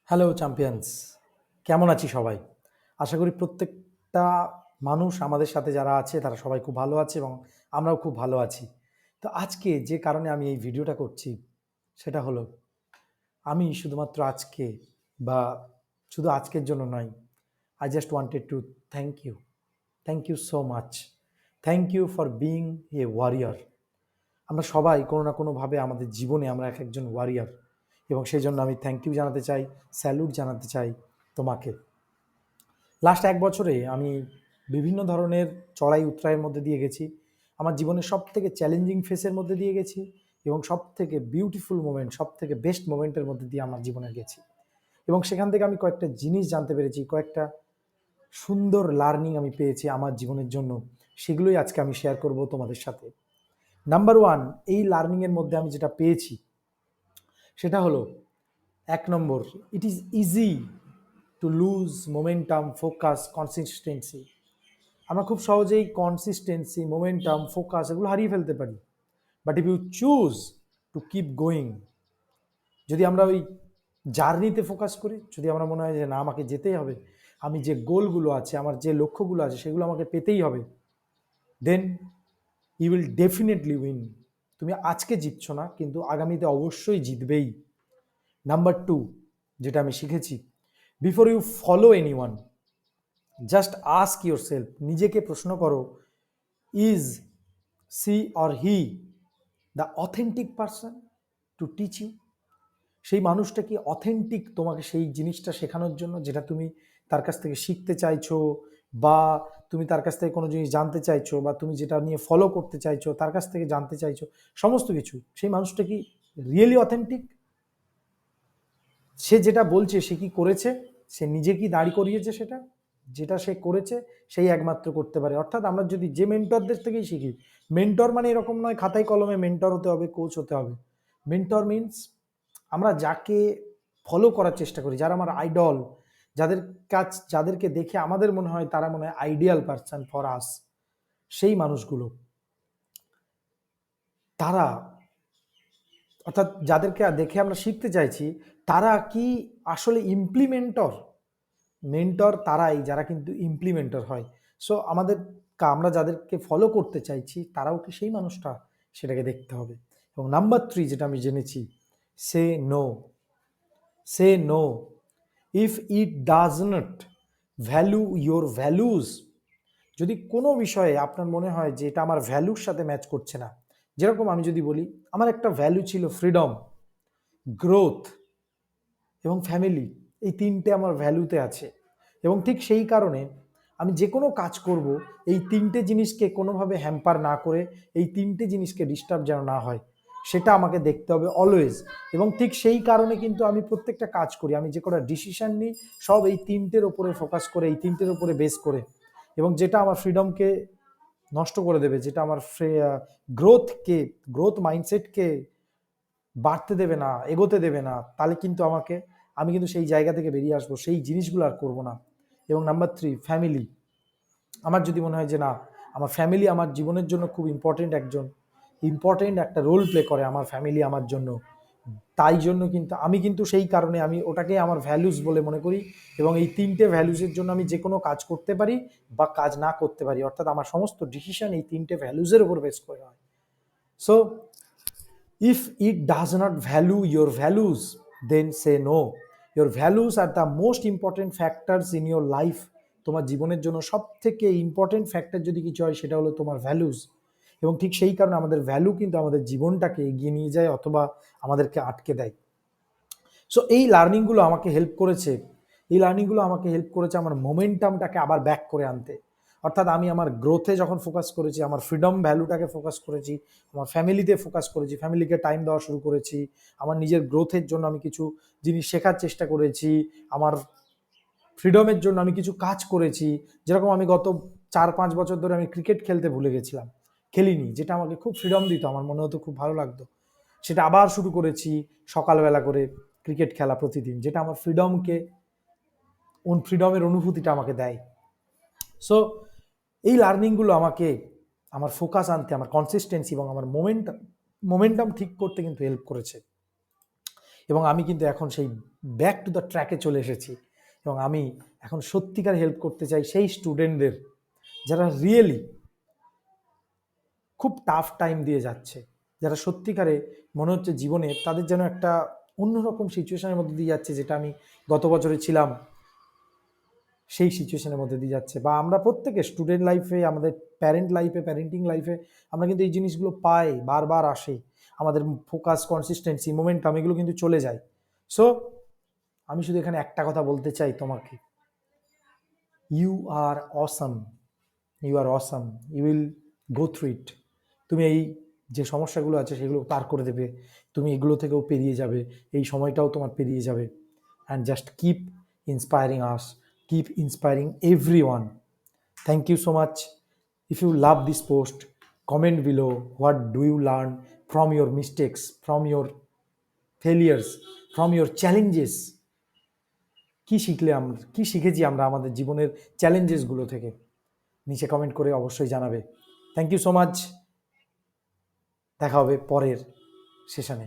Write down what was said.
Hello champions, কেমন আছি সবাই? আশা করি প্রত্যেকটা মানুষ আমাদের সাথে যারা আছে তারা সবাই খুব ভালো আছে এবং আমরাও খুব ভালো আছি। তো আজকে যে কারণে আমি এই ভিডিওটা করছি সেটা হলো, আমি শুধুমাত্র আজকে বা শুধু আজকের জন্য নয়, I just wanted to thank you. Thank you so much. Thank you for being a warrior. আমরা সবাই কোনো না কোনোভাবে আমাদের জীবনে আমরা এক একজন ওয়ারিয়র, এবং সেই জন্য আমি থ্যাংক ইউ জানাতে চাই, স্যালুট জানাতে চাই তোমাকে। লাস্ট 1 বছরে আমি বিভিন্ন ধরনের চড়াই উতরাইয়ের মধ্যে দিয়ে গেছি। আমার জীবনের সব থেকে চ্যালেঞ্জিং ফেসের মধ্যে দিয়ে গেছি এবং সব থেকে বিউটিফুল মোমেন্ট, সব থেকে বেস্ট মোমেন্টের মধ্যে দিয়ে আমার জীবনে গেছি। এবং সেখান থেকে আমি কয়েকটা জিনিস জানতে পেরেছি, কয়েকটা সুন্দর লার্নিং আমি পেয়েছি আমার জীবনের জন্য। সেগুলোই আজকে আমি শেয়ার করব তোমাদের সাথে। নাম্বার ওয়ান, এই লার্নিংয়ের মধ্যে আমি যেটা পেয়েছি সেটা হলো, 1 number, it is easy to lose momentum, focus, consistency. আমরা খুব সহজেই কনসিস্টেন্সি, মোমেন্টাম, ফোকাস এগুলো হারিয়ে ফেলতে পারি। But if you choose to keep going, যদি আমরা ওই জার্নিতে ফোকাস করি, যদি আমরা মনে হয় যে না আমাকে যেতেই হবে, আমি যে গোলগুলো আছে, আমার যে লক্ষ্যগুলো আছে সেগুলো আমাকে পেতেই হবে, then you will definitely win. তুমি আজকে জিতছো না, কিন্তু আগামীতে অবশ্যই জিতবেই। নাম্বার টু, যেটা আমি শিখেছি, before you follow anyone, just ask yourself, নিজেকে প্রশ্ন করো, is she or he the authentic person to teach you? সেই মানুষটা কি অথেন্টিক তোমাকে সেই জিনিসটা শেখানোর জন্য, যেটা তুমি তার কাছ থেকে শিখতে চাইছো, বা তুমি তার কাছ থেকে কোনো জিনিস জানতে চাইছো, বা তুমি যেটা নিয়ে ফলো করতে চাইছো, তার কাছ থেকে জানতে চাইছো, সমস্ত কিছু, সেই মানুষটা কি রিয়েলি অথেন্টিক? সে যেটা বলছে সে কি করেছে? সে নিজে কি দাঁড়ি করিয়েছে? সেটা যেটা সে করেছে সেই একমাত্র করতে পারে। অর্থাৎ আমরা যদি যে মেন্টরদের থেকেই শিখি, মেন্টর মানে এরকম নয় খাতায় কলমে মেন্টর হতে হবে, কোচ হতে হবে। মেন্টর মিন্স আমরা যাকে ফলো করার চেষ্টা করি, যারা আমার আইডল, যাদের কাজ, যাদেরকে দেখে আমাদের মনে হয় তারা মনে হয় আইডিয়াল পারসন ফর আস, সেই মানুষগুলো, তারা, অর্থাৎ যাদেরকে দেখে আমরা শিখতে চাইছি, তারা কি আসলে ইমপ্লিমেন্টর? মেন্টর তারাই যারা কিন্তু ইমপ্লিমেন্টর হয়। সো আমাদের, আমরা যাদেরকে ফলো করতে চাইছি তারাও কি সেই মানুষটা, সেটাকে দেখতে হবে। এবং নাম্বার থ্রি, যেটা আমি জেনেছি, say no. Say no if it does not value your values. যদি কোনো বিষয়ে আপনার মনে হয় যে এটা আমার ভ্যালুর সাথে ম্যাচ করছে না, যেরকম আমি যদি বলি, আমার একটা ভ্যালু ছিল ফ্রিডম, গ্রোথ এবং ফ্যামিলি, এই তিনটে আমার ভ্যালুতে আছে। এবং ঠিক সেই কারণে আমি যে কোনো কাজ করব, এই তিনটে জিনিসকে কোনোভাবে হ্যাম্পার না করে, এই তিনটে জিনিসকে ডিস্টার্ব যেন না হয়, সেটা আমাকে দেখতে হবে অলওয়েজ। এবং ঠিক সেই কারণে কিন্তু আমি প্রত্যেকটা কাজ করি, আমি যে কোনো ডিসিশন নিই, সব এই তিনটের ওপরে ফোকাস করে, এই তিনটের ওপরে বেস করে। এবং যেটা আমার ফ্রিডমকে নষ্ট করে দেবে, যেটা আমার গ্রোথকে, গ্রোথ মাইন্ডসেটকে বাড়তে দেবে না, এগোতে দেবে না, তাহলে কিন্তু আমি কিন্তু সেই জায়গা থেকে বেরিয়ে আসবো, সেই জিনিসগুলো আর করবো না। এবং নাম্বার থ্রি, ফ্যামিলি। আমার যদি মনে হয় যে না, আমার ফ্যামিলি আমার জীবনের জন্য খুব ইম্পর্টেন্ট একটা রোল প্লে করে আমার ফ্যামিলি আমার জন্য, তাই জন্য কিন্তু আমি সেই কারণে আমি ওটাকে আমার ভ্যালুস বলে মনে করি। এবং এই তিনটে ভ্যালুসের জন্য আমি যে কোনো কাজ করতে পারি বা কাজ না করতে পারি, অর্থাৎ আমার সমস্ত ডিসিশন এই তিনটে ভ্যালুসের উপর বেস করে হয়। So if it does not value your values, then say no. Your values are the most important factors in your life. তোমার জীবনের জন্য সব থেকে ইম্পর্টেন্ট ফ্যাক্টর যদি কিছু হয়, সেটা হলো তোমার ভ্যালুস। এবং ঠিক সেই কারণে আমাদের ভ্যালু কিন্তু আমাদের জীবনটাকে এগিয়ে নিয়ে যায় অথবা আমাদেরকে আটকে দেয়। সো এই লার্নিংগুলো আমাকে হেল্প করেছে, আমার মোমেন্টামটাকে আবার ব্যাক করে আনতে। অর্থাৎ আমি আমার গ্রোথে যখন ফোকাস করেছি, আমার ফ্রিডম ভ্যালুটাকে ফোকাস করেছি, আমার ফ্যামিলিতে ফোকাস করেছি, ফ্যামিলিকে টাইম দেওয়া শুরু করেছি, আমার নিজের গ্রোথের জন্য আমি কিছু জিনিস শেখার চেষ্টা করেছি, আমার ফ্রিডমের জন্য আমি কিছু কাজ করেছি। যেরকম আমি গত 4-5 বছর ধরে আমি ক্রিকেট খেলতে ভুলে গেছিলাম, খেলিনি, যেটা আমাকে খুব ফ্রিডম দিত, আমার মনে হতো খুব ভালো লাগতো, সেটা আবার শুরু করেছি সকালবেলা করে ক্রিকেট খেলা প্রতিদিন, যেটা আমার ফ্রিডমের অনুভূতিটা আমাকে দেয়। সো এই লার্নিংগুলো আমাকে আমার ফোকাস আনতে, আমার কনসিস্টেন্সি এবং আমার মোমেন্টাম ঠিক করতে কিন্তু হেল্প করেছে। এবং আমি কিন্তু এখন সেই ব্যাক টু দ্য ট্র্যাকে চলে এসেছি, এবং আমি এখন সত্যিকার হেল্প করতে চাই সেই স্টুডেন্টদের যারা রিয়েলি খুব টাফ টাইম দিয়ে যাচ্ছে, যারা সত্যিকারে মনে হচ্ছে জীবনে তাদের যেন একটা অন্যরকম সিচুয়েশনের মধ্যে দিয়ে যাচ্ছে, যেটা আমি গত বছরে ছিলাম সেই সিচুয়েশনের মধ্যে দিয়ে যাচ্ছে। বা আমরা প্রত্যেকে স্টুডেন্ট লাইফে, আমাদের প্যারেন্ট লাইফে, প্যারেন্টিং লাইফে আমরা কিন্তু এই জিনিসগুলো পাই, বারবার আসে, আমাদের ফোকাস, কনসিস্টেন্সি, মোমেন্টাম এগুলো কিন্তু চলে যায়। সো আমি শুধু এখানে একটা কথা বলতে চাই তোমাকে, you are awesome, you are awesome, you will go through it. তুমি এই যে সমস্যাগুলো আছে সেগুলো পার করে দেবে, তুমি এগুলো থেকেও পেরিয়ে যাবে, এই সময়টাও তোমার পেরিয়ে যাবে। And just keep inspiring us, keep inspiring everyone. Thank you so much. If you love this post, comment below what do you learn from your mistakes, from your failures, from your challenges. কি শিখলে আমরা, কি শিখেছি আমরা আমাদের জীবনের চ্যালেঞ্জেসগুলো থেকে, নিচে কমেন্ট করে অবশ্যই জানাবে। Thank you so much. দেখা হবে পরের সেশনে।